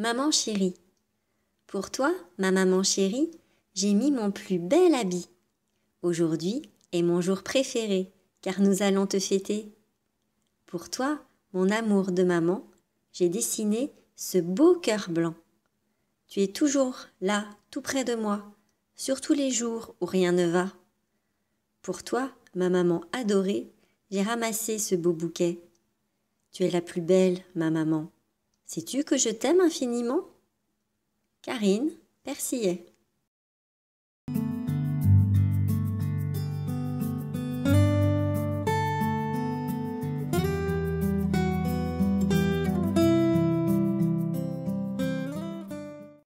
Maman chérie, pour toi, ma maman chérie, j'ai mis mon plus bel habit. Aujourd'hui est mon jour préféré, car nous allons te fêter. Pour toi, mon amour de maman, j'ai dessiné ce beau cœur blanc. Tu es toujours là, tout près de moi, sur tous les jours où rien ne va. Pour toi, ma maman adorée, j'ai ramassé ce beau bouquet. Tu es la plus belle, ma maman. Sais-tu que je t'aime infiniment? Karine Persillet.